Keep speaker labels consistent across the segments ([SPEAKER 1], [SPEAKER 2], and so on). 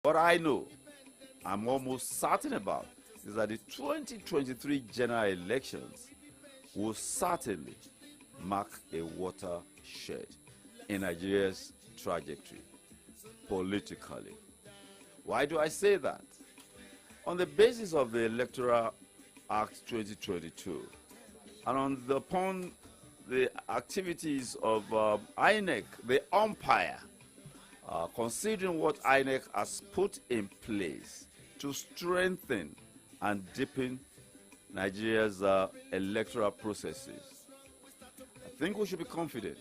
[SPEAKER 1] What I know, I'm almost certain about, is that the 2023 general elections will certainly mark a watershed in Nigeria's trajectory politically. Why do I say that? On the basis of the Electoral Act 2022 and upon the activities of INEC, the umpire, considering what INEC has put in place to strengthen and deepen Nigeria's electoral processes, I think we should be confident.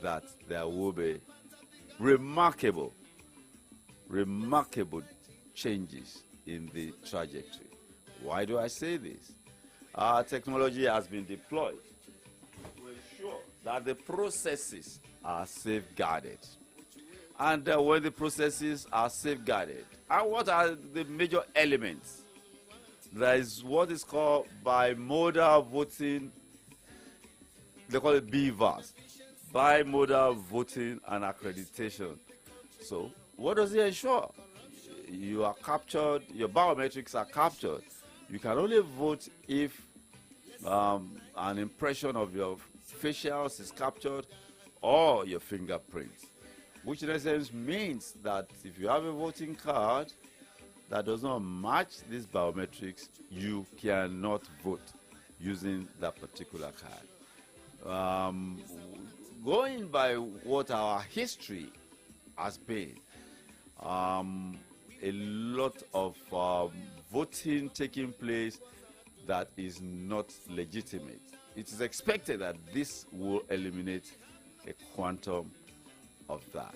[SPEAKER 1] That there will be remarkable changes in the trajectory. Why do I say this? Our technology has been deployed to ensure that the processes are safeguarded. And when the processes are safeguarded, and what are the major elements? There is what is called bimodal voting. They call it BVAS, bimodal voting and accreditation. So what does it ensure? You are captured, your biometrics are captured. You can only vote if an impression of your facials is captured or your fingerprints, which in essence means that if you have a voting card that does not match these biometrics, you cannot vote using that particular card. Going by what our history has been, a lot of voting taking place that is not legitimate. It is expected that this will eliminate a quantum of that.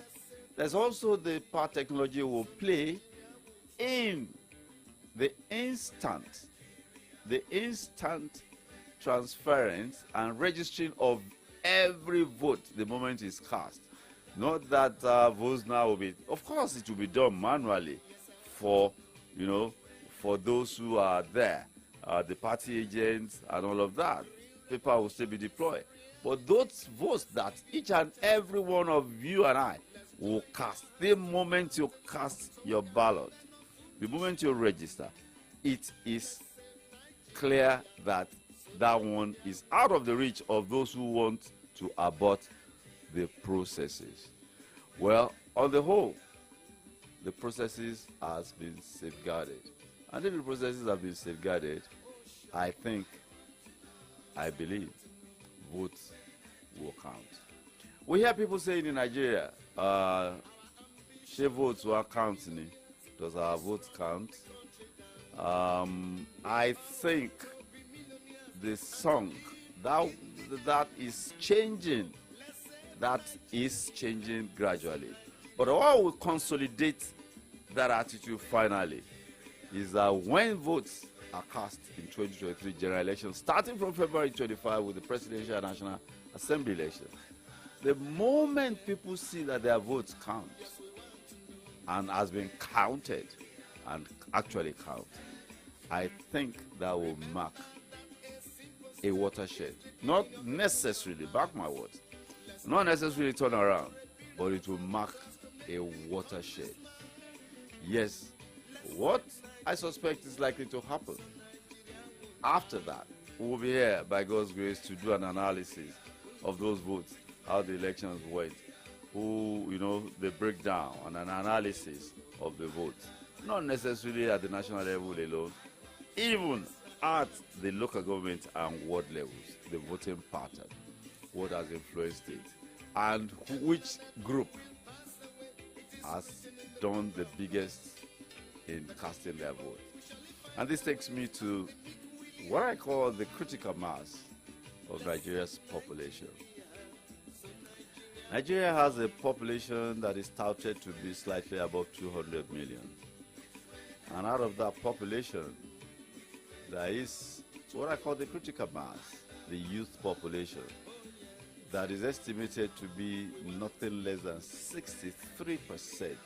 [SPEAKER 1] There's also the part technology will play in the instant transference and registering of every vote the moment it's cast. Not that votes now will be, of course it will be done manually for those who are there, the party agents and all of that. Paper will still be deployed. But those votes that each and every one of you and I will cast, the moment you cast your ballot, the moment you register, it is clear that that one is out of the reach of those who want to abort the processes. Well, on the whole, the processes has been safeguarded. And if the processes have been safeguarded, I believe, votes will count. We hear people saying in Nigeria, she votes were counting. Does our votes count? I think the song that is changing gradually. But what will consolidate that attitude finally is that when votes are cast in 2023 general elections, starting from February 25 with the presidential and national assembly elections, the moment people see that their votes count and has been counted and actually count, I think that will mark a watershed. Not necessarily, back my words, not necessarily turn around, but it will mark a watershed. Yes, what I suspect is likely to happen after that, we will be here by God's grace to do an analysis of those votes, how the elections went, the breakdown and an analysis of the votes. Not necessarily at the national level alone, even at the local government and ward levels, the voting pattern, what has influenced it, and which group has done the biggest in casting their vote. And this takes me to what I call the critical mass of Nigeria's population. Nigeria has a population that is touted to be slightly above 200 million. And out of that population, there is what I call the critical mass, the youth population, that is estimated to be nothing less than 63%.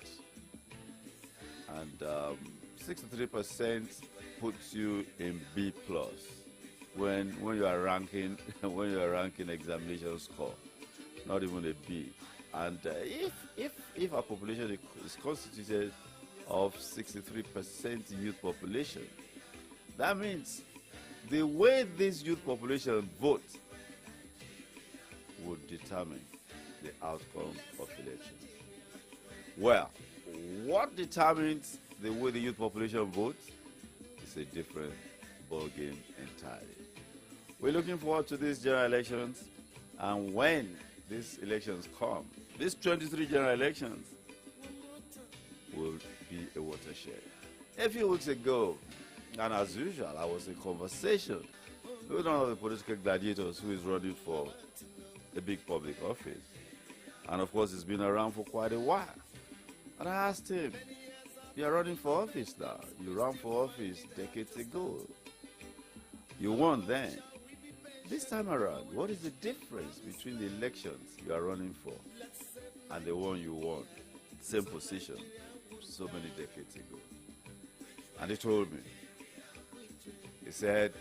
[SPEAKER 1] And 63% puts you in B plus when you are ranking examination score, not even a B. And if our population is constituted of 63% youth population, that means the way this youth population votes would determine the outcome of elections. Well, what determines the way the youth population votes is a different ballgame entirely. We're looking forward to these general elections, and when these elections come, these 23 general elections will be a watershed. A few weeks ago, and as usual, I was in conversation with one of the political gladiators who is running for a big public office. And of course, he's been around for quite a while. And I asked him, "You're running for office now. You ran for office decades ago. You won then. This time around, what is the difference between the elections you are running for and the one you won, same position, so many decades ago?" And he told me, he said,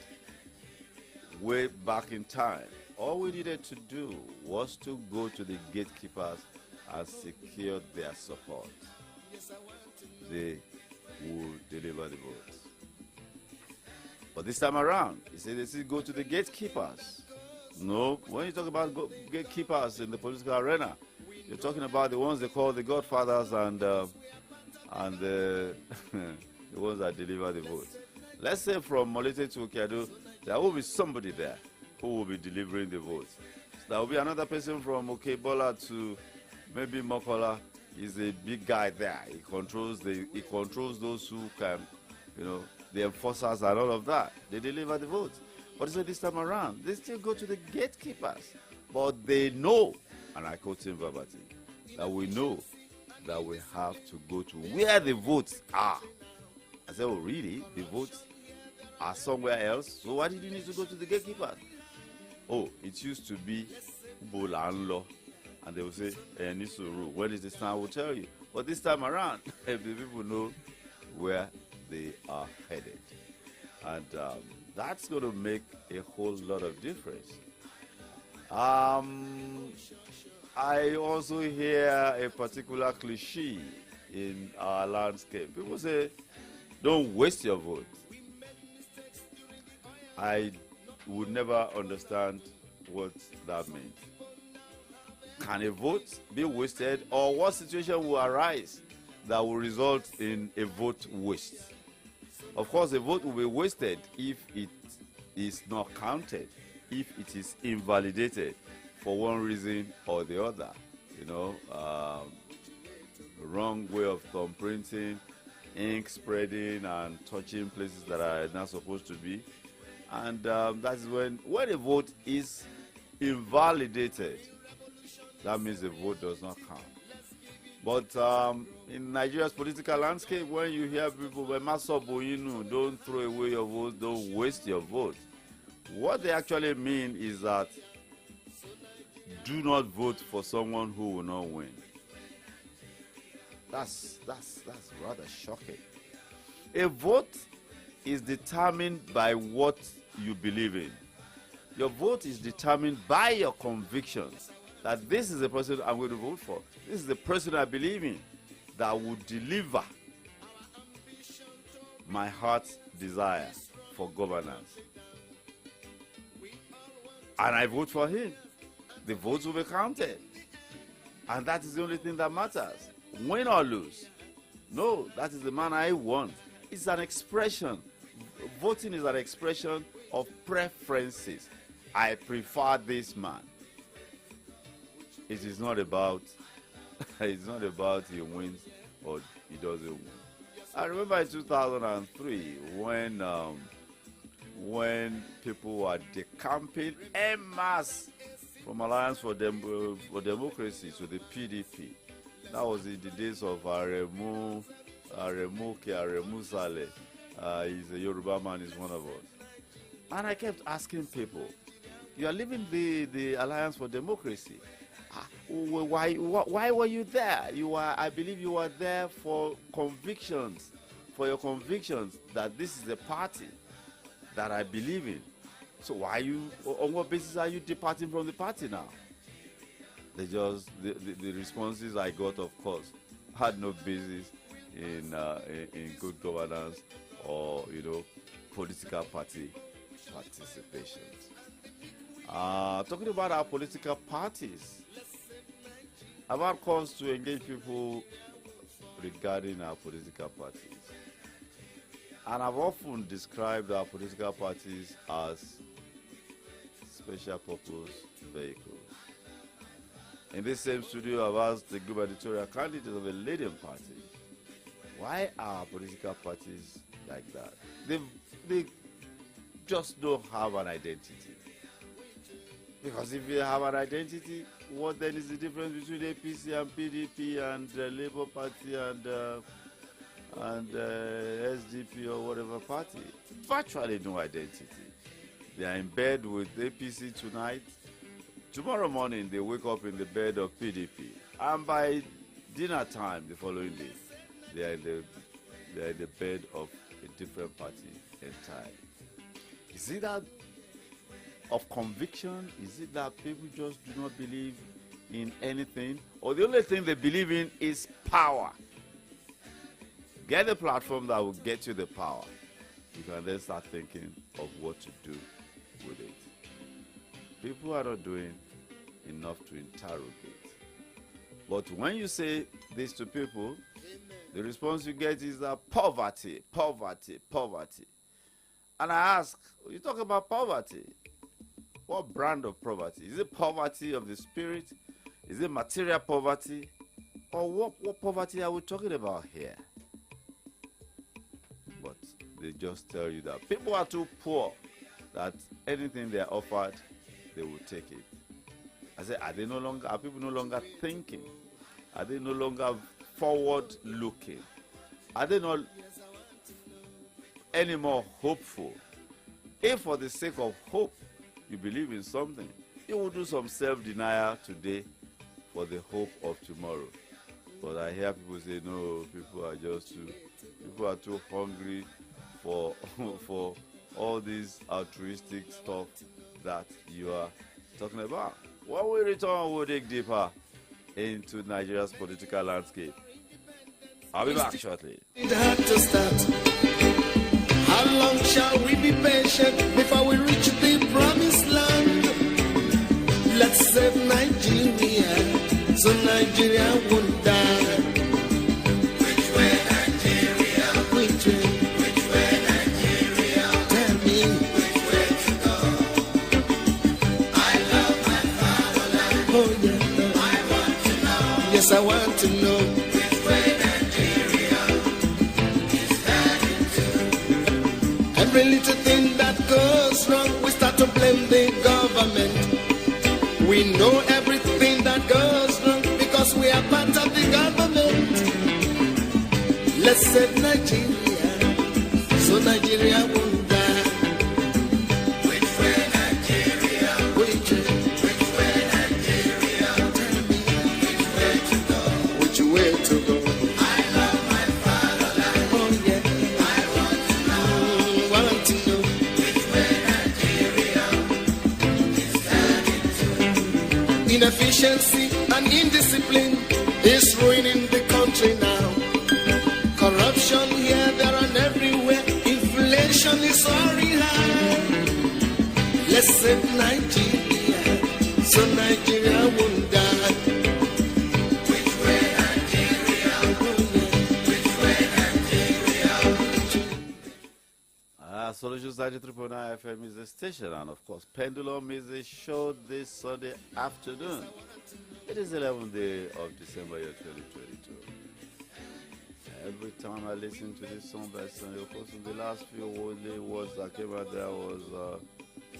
[SPEAKER 1] way back in time, all we needed to do was to go to the gatekeepers and secure their support. They would deliver the votes. But this time around, he said they still go to the gatekeepers. No, when you talk about gatekeepers in the political arena, you're talking about the ones they call the godfathers and the ones that deliver the votes. Let's say from Molete to Okeado, there will be somebody there who will be delivering the votes. So there will be another person from Okebola to maybe Mokola. He's a big guy there. He controls those who can, the enforcers and all of that. They deliver the votes. But he said this time around, they still go to the gatekeepers. But they know, and I quote him verbatim, that we know that we have to go to where the votes are. I said, oh, really? The votes are somewhere else? So why did you need to go to the gatekeepers? Oh, it used to be Bolanlo. And they will say, Nisuru, when is this time? I will tell you. But this time around, the people know where they are headed. And that's going to make a whole lot of difference. I also hear a particular cliche in our landscape. People say, don't waste your vote. I would never understand what that means. Can a vote be wasted, or what situation will arise that will result in a vote waste? Of course, a vote will be wasted if it is not counted, if it is invalidated for one reason or the other. Wrong way of thumb printing, ink spreading and touching places that are not supposed to be. And that is when a vote is invalidated, that means the vote does not count. But in Nigeria's political landscape, when you hear people, don't throw away your vote, don't waste your vote, what they actually mean is that do not vote for someone who will not win. That's rather shocking. A vote is determined by what you believe in. Your vote is determined by your convictions. That this is the person I'm going to vote for. This is the person I believe in that will deliver my heart's desire for governance. And I vote for him. The votes will be counted. And that is the only thing that matters. Win or lose. No, that is the man I want. It's an expression. Voting is an expression of preferences. I prefer this man. It is not about he wins or he doesn't win. I remember in 2003 when people were decamping en masse from Alliance for Democracy to the PDP. That was in the days of Aremu Saleh. He's a Yoruba man, he's one of us. And I kept asking people, you are leaving the Alliance for Democracy. Why were you there? I believe you were there for convictions, for your convictions that this is the party that I believe in. So on what basis are you departing from the party now? The responses I got, of course, had no basis in good governance or political party participation. Talking about our political parties, I've had calls to engage people regarding our political parties. And I've often described our political parties as special purpose vehicles. In this same studio, I've asked the gubernatorial candidate of a leading party, why are political parties like that? They just don't have an identity. Because if you have an identity, what then is the difference between APC and PDP and Labour Party and SDP or whatever party? Virtually no identity. They are in bed with APC tonight. Tomorrow morning, they wake up in the bed of PDP. And by dinner time the following day, they are in the bed of a different party entirely. Is it that of conviction? Is it that people just do not believe in anything? Or the only thing they believe in is power? Get a platform that will get you the power. You can then start thinking of what to do with it. People are not doing enough to interrogate. But when you say this to people, the response you get is poverty, poverty, poverty. And I ask, you talk about poverty. What brand of poverty? Is it poverty of the spirit? Is it material poverty? Or what poverty are we talking about here? But they just tell you that people are too poor that anything they are offered, they will take it. I say, are people no longer thinking? Are they no longer forward looking? Are they not any more hopeful? If for the sake of hope you believe in something, you will do some self-denial today for the hope of tomorrow. But I hear people say, no, people are too hungry for for all this altruistic stuff that you are talking about. When we return, we'll dig deeper into Nigeria's political landscape. I'll be back shortly.
[SPEAKER 2] It had to start. How long shall we be patient before we reach the promised land? Let's save Nigeria so Nigeria won't die. Which way Nigeria? Which way? Which way Nigeria? Tell me which way to go. I love my fatherland. Oh yeah, I want to know. Yes, I want to know which way Nigeria is heading to. Every little thing that goes wrong, we start to blame the government. We know everything that goes wrong because we are part of the government. Let's save Nigeria so Nigeria won't die. Which way Nigeria? Which way Nigeria? Tell me which way to go. Which way to go? I love my fatherland. Oh yeah, I want to know which way Nigeria is heading to. Inefficiency and indiscipline is ruining the country now. Corruption here, there, and everywhere. Inflation is soaring high. Let's save Nigeria so Nigeria won't die. Which way Nigeria? Which way Nigeria?
[SPEAKER 1] Solutions 93.9 FM is the station, and of course, Pendulum is the show this Sunday afternoon. It is 11th day of December, year 2022. Every time I listen to this song by Sunday, of course, in the last few words that came out, there was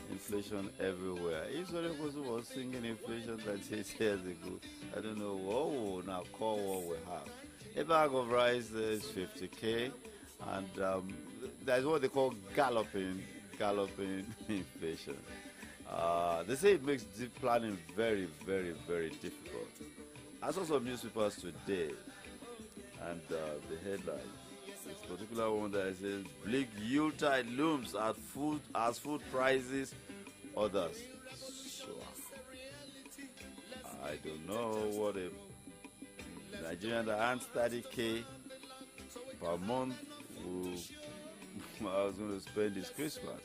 [SPEAKER 1] inflation everywhere. If Sunday was singing inflation 38 years ago, I don't know what we will now call what we have. A bag of rice is 50K, and that's what they call galloping inflation. They say it makes deep planning very, very, very difficult. I saw some newspapers today, and the headline, this particular one that says, bleak Yuletide looms as food prices others soar. I don't know what a Nigerian that earns 30K per month will I was going to spend this Christmas.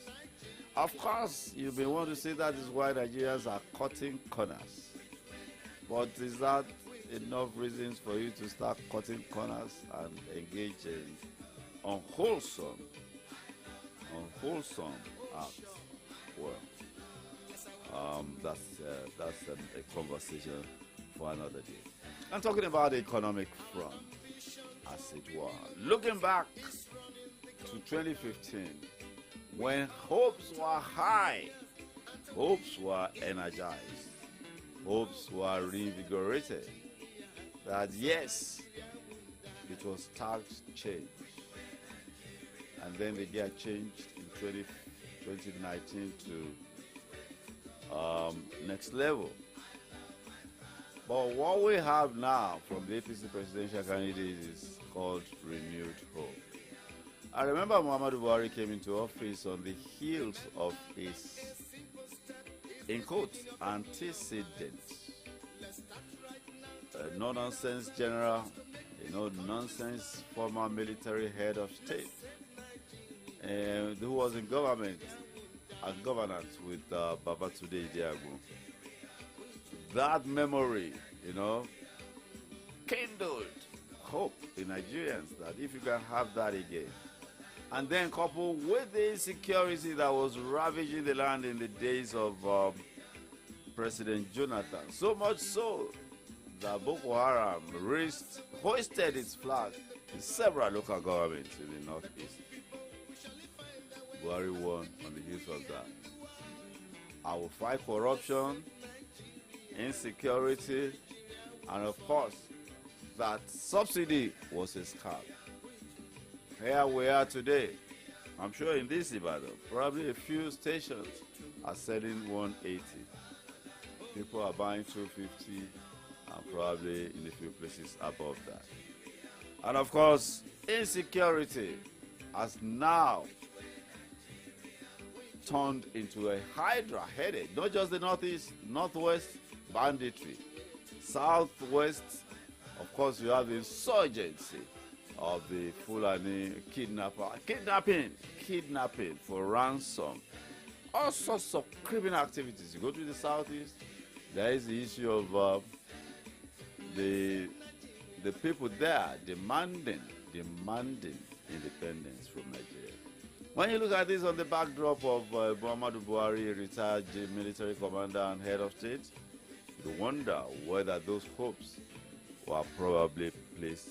[SPEAKER 1] Of course, you may want to say that is why Nigerians are cutting corners. But is that enough reasons for you to start cutting corners and engage in unwholesome acts? Well, that's a conversation for another day. I'm talking about the economic front, as it were. Looking back to 2015, when hopes were high, hopes were energized, hopes were reinvigorated, that yes, it was time to change. And then the year changed in 2019 to next level. But what we have now from the APC presidential candidate is called renewed hope. I remember Muhammadu Buhari came into office on the heels of his, in quotes, antecedent. A no-nonsense general, a no-nonsense former military head of state, and who was in government and governance with Babatunde Idiago. That memory, kindled hope in Nigerians that if you can have that again, and then coupled with the insecurity that was ravaging the land in the days of President Jonathan, so much so that Boko Haram hoisted its flag in several local governments in the northeast. Buhari won on the heels of that. I will fight corruption, insecurity, and of course, that subsidy was a scam. Here we are today. I'm sure in this Ibadan, probably a few stations are selling 180. People are buying 250, and probably in a few places above that. And of course, insecurity has now turned into a hydra headed, not just the northeast, northwest banditry, southwest. Of course, you have the insurgency of the Fulani kidnapping for ransom, all sorts of criminal activities. You go to the southeast, there is the issue of the people there demanding independence from Nigeria. When you look at this on the backdrop of Muhammadu Buhari, retired military commander and head of state, you wonder whether those hopes were probably placed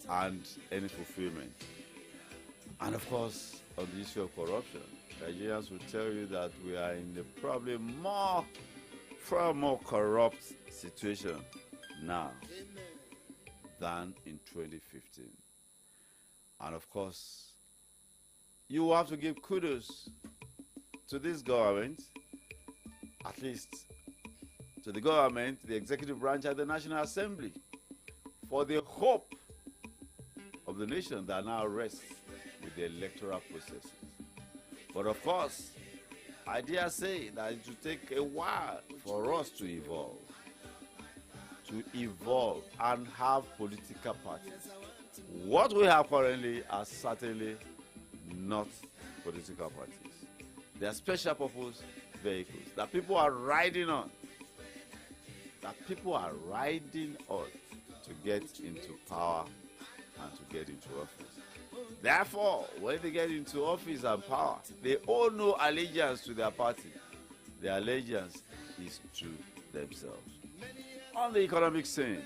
[SPEAKER 1] and any fulfillment. And of course, on the issue of corruption, Nigerians will tell you that we are in a probably far more corrupt situation now than in 2015. And of course, you will have to give kudos to this government, at least to the government, the executive branch, and the National Assembly, for the hope of the nation that now rests with the electoral processes. But of course, I dare say that it will take a while for us to evolve and have political parties. What we have currently are certainly not political parties. They are special purpose vehicles that people are riding on. To get into power and to get into office. Therefore, when they get into office and power, they owe no allegiance to their party. Their allegiance is to themselves. On the economic scene,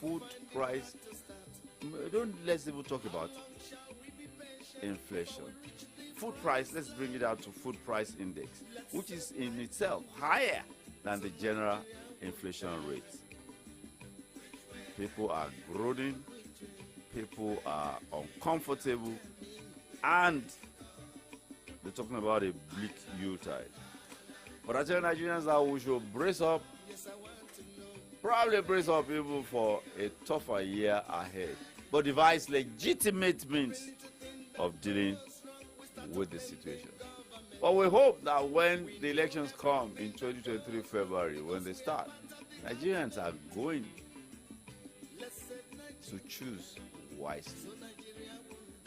[SPEAKER 1] food price, let's even talk about inflation. Food price, let's bring it out to food price index, which is in itself higher than the general inflation rate. People are groaning, people are uncomfortable, and they're talking about a bleak Yuletide. But I tell Nigerians that we should brace up, probably brace up even for a tougher year ahead, but devise legitimate means of dealing with the situation. But we hope that when the elections come in 2023 February, when they start, Nigerians are going to choose wisely.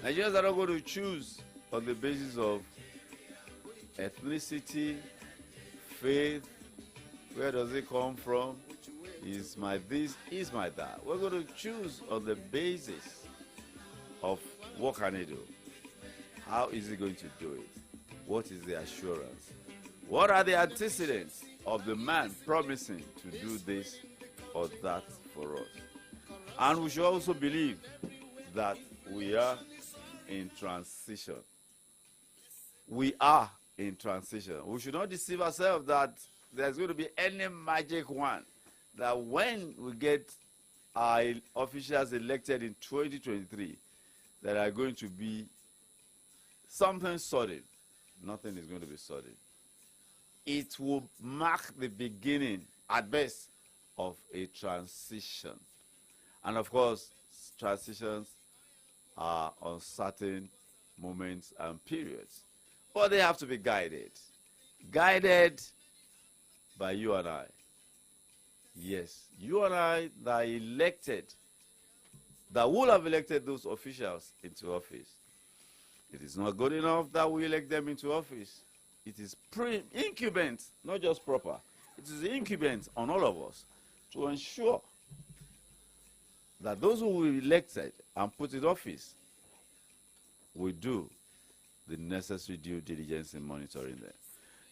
[SPEAKER 1] Nigerians are not going to choose on the basis of ethnicity, faith, where does it come from, is my this, is my that. We're going to choose on the basis of what can he do? How is he going to do it? What is the assurance? What are the antecedents of the man promising to do this or that for us? And we should also believe that we are in transition. We are in transition. We should not deceive ourselves that there's going to be any magic one, that when we get our officials elected in 2023, that are going to be something sudden. Nothing is going to be sudden. It will mark the beginning, at best, of a transition. And of course, transitions are uncertain moments and periods. But they have to be guided. Guided by you and I. Yes, you and I that are elected, that will have elected those officials into office. It is not good enough that we elect them into office. It is incumbent, not just proper. It is incumbent on all of us to ensure that those who we elected and put in office will do the necessary due diligence in monitoring them.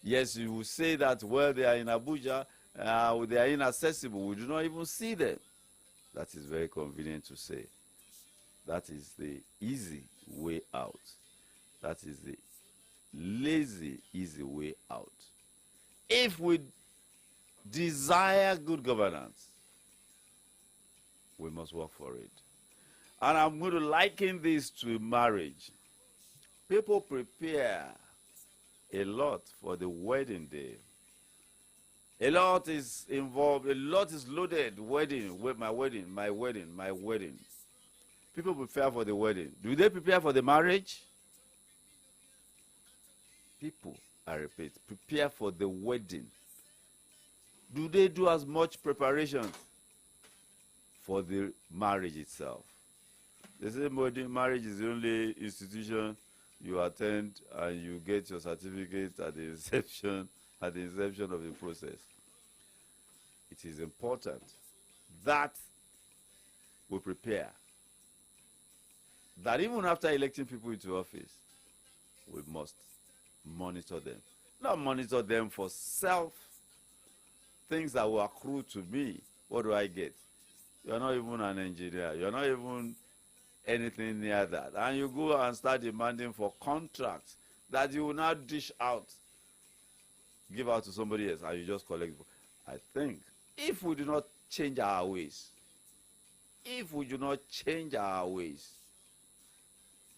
[SPEAKER 1] Yes, you will say that, well, they are in Abuja, they are inaccessible. We do not even see them. That is very convenient to say. That is the easy way out. That is the lazy, easy way out. If we desire good governance, we must work for it. And I'm going to liken this to marriage. People prepare a lot for the wedding day. A lot is involved, a lot is loaded. Wedding, my wedding, my wedding, my wedding. People prepare for the wedding. Do they prepare for the marriage? People, I repeat, prepare for the wedding. Do they do as much preparation for the marriage itself? They say marriage is the only institution you attend and you get your certificate at the inception of the process. It is important that we prepare. That even after electing people into office, we must monitor them. Not monitor them for things that will accrue to me. What do I get? You're not even an engineer. You're not even anything near that. And you go and start demanding for contracts that you will not dish out, give out to somebody else, and you just collect. I think if we do not change our ways,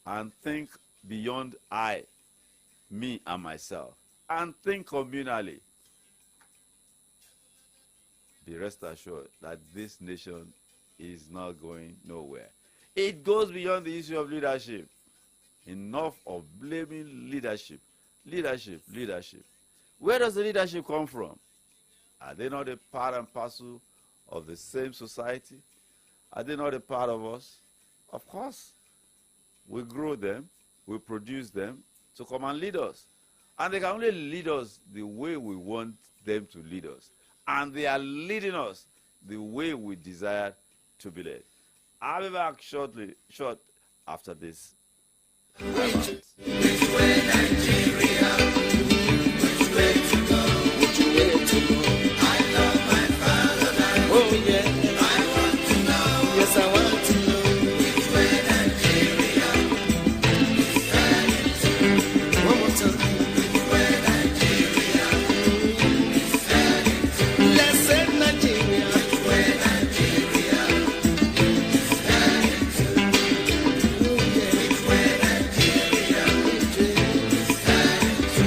[SPEAKER 1] and think beyond I, me, and myself, and think communally, be rest assured that this nation is not going nowhere. It goes beyond the issue of leadership. Enough of blaming leadership. Leadership. Where does the leadership come from? Are they not a part and parcel of the same society? Are they not a part of us? Of course. We grow them, we produce them to come and lead us. And they can only lead us the way we want them to lead us. And they are leading us the way we desire to be led. I'll be back short after this.
[SPEAKER 2] Which way Nigeria? Which way to go? Which way to go? I love my fatherland. Oh yeah. I want to know. Yes, I want to know. Which way Nigeria is heading to? One more time. Which way Nigeria is heading to? Let's say Nigeria. Which way Nigeria is heading to? Oh yeah. Which way Nigeria is heading to?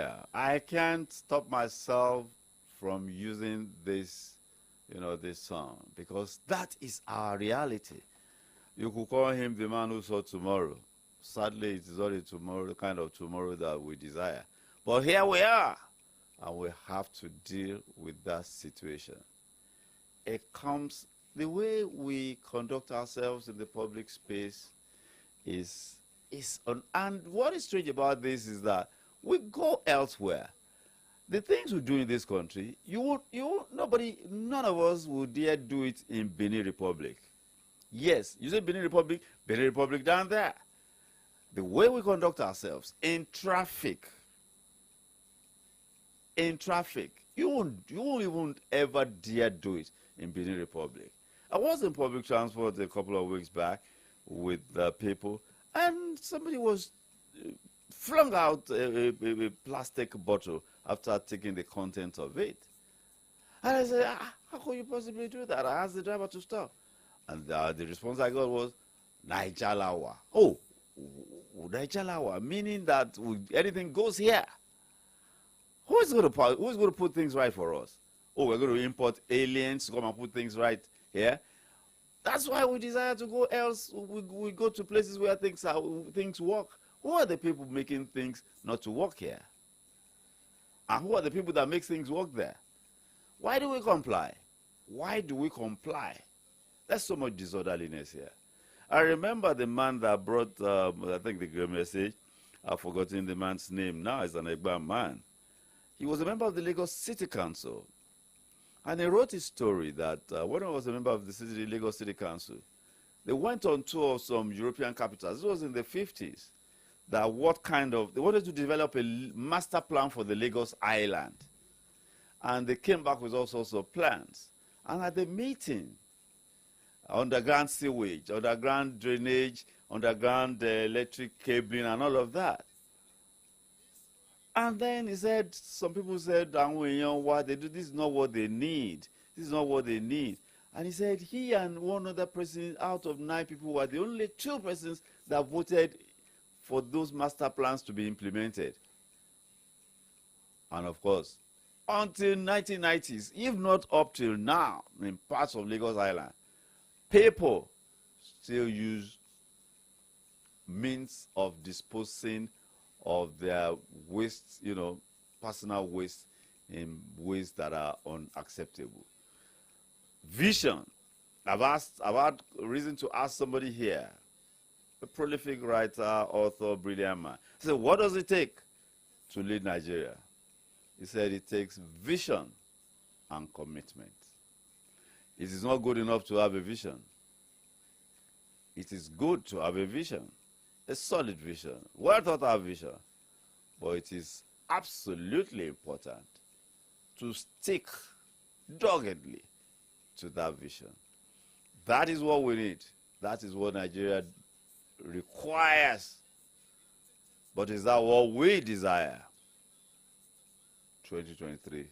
[SPEAKER 1] elsewhere. I can't stop myself from using this, this song, because that is our reality. You could call him the man who saw tomorrow. Sadly, it is not a tomorrow, the kind of tomorrow that we desire. But here we are, and we have to deal with that situation. It comes, the way we conduct ourselves in the public space is and what is strange about this is that we go elsewhere. The things we do in this country, none of us would dare do it in Benin Republic. Yes, you say Benin Republic down there. The way we conduct ourselves in traffic, you won't even ever dare do it in Benin Republic. I was in public transport a couple of weeks back with people, and somebody was flung out a plastic bottle after taking the content of it. And I said, how could you possibly do that? I asked the driver to stop. And the response I got was, Naijalawa. Oh, Naijalawa, meaning that anything goes here. Who's going to put things right for us? Oh, we're going to import aliens to come and put things right here. That's why we desire to go else. We go to places where things work. Who are the people making things not to work here? And who are the people that make things work there? Why do we comply? Why do we comply? There's so much disorderliness here. I remember the man that brought, I think, the great message. I've forgotten the man's name now. He's an Egba man. He was a member of the Lagos City Council. And he wrote his story that when he was a member of the Lagos City Council, they went on tour of some European capitals. This was in the 50s. They wanted to develop a master plan for the Lagos Island. And they came back with all sorts of plans. And at the meeting, underground sewage, underground drainage, underground electric cabling, and all of that. And then he said, some people said, what they do, this is not what they need. This is not what they need. And he said he and one other person out of 9 people were the only 2 persons that voted for those master plans to be implemented. And of course, until 1990s, if not up till now, in parts of Lagos Island, people still use means of disposing of their waste, personal waste, in ways that are unacceptable. Vision. I've had reason to ask somebody here, a prolific writer, author, brilliant man. I said, what does it take to lead Nigeria? He said it takes vision and commitment. It is not good enough to have a vision. It is good to have a vision, a solid vision, well thought out vision. But it is absolutely important to stick doggedly to that vision. That is what we need. That is what Nigeria requires. But is that what we desire? 2023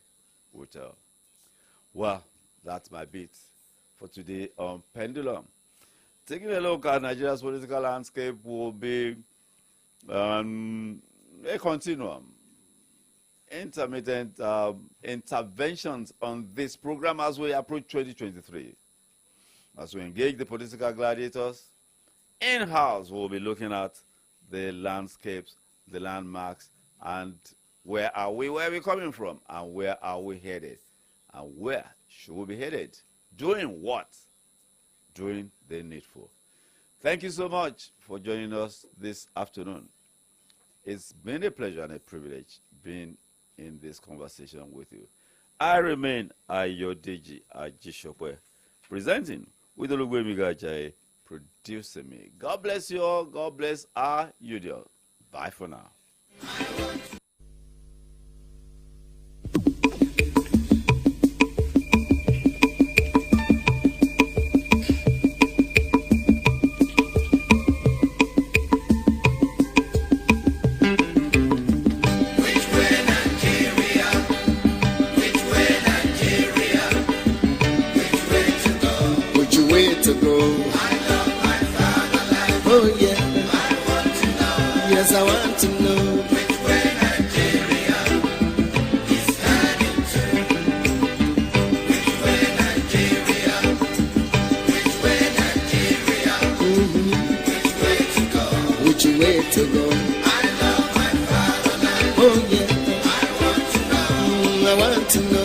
[SPEAKER 1] will tell. Well, that's my bit for today on Pendulum. Taking a look at Nigeria's political landscape will be a continuum. Intermittent interventions on this program as we approach 2023. As we engage the political gladiators, in-house we'll be looking at the landscapes, the landmarks, and where are we coming from, and where are we headed, and where should we be headed? Doing what? Doing the needful. Thank you so much for joining us this afternoon. It's been a pleasure and a privilege being in this conversation with you. I remain Ayodeji Ajishope, presenting with Olugwemi Gajaye, producing me. God bless you all. God bless our UDL. Bye for now.
[SPEAKER 2] I want to know which way Nigeria. way to go.
[SPEAKER 3] I love my fatherland.
[SPEAKER 2] Oh yeah,
[SPEAKER 3] I want to know.
[SPEAKER 2] I want to know.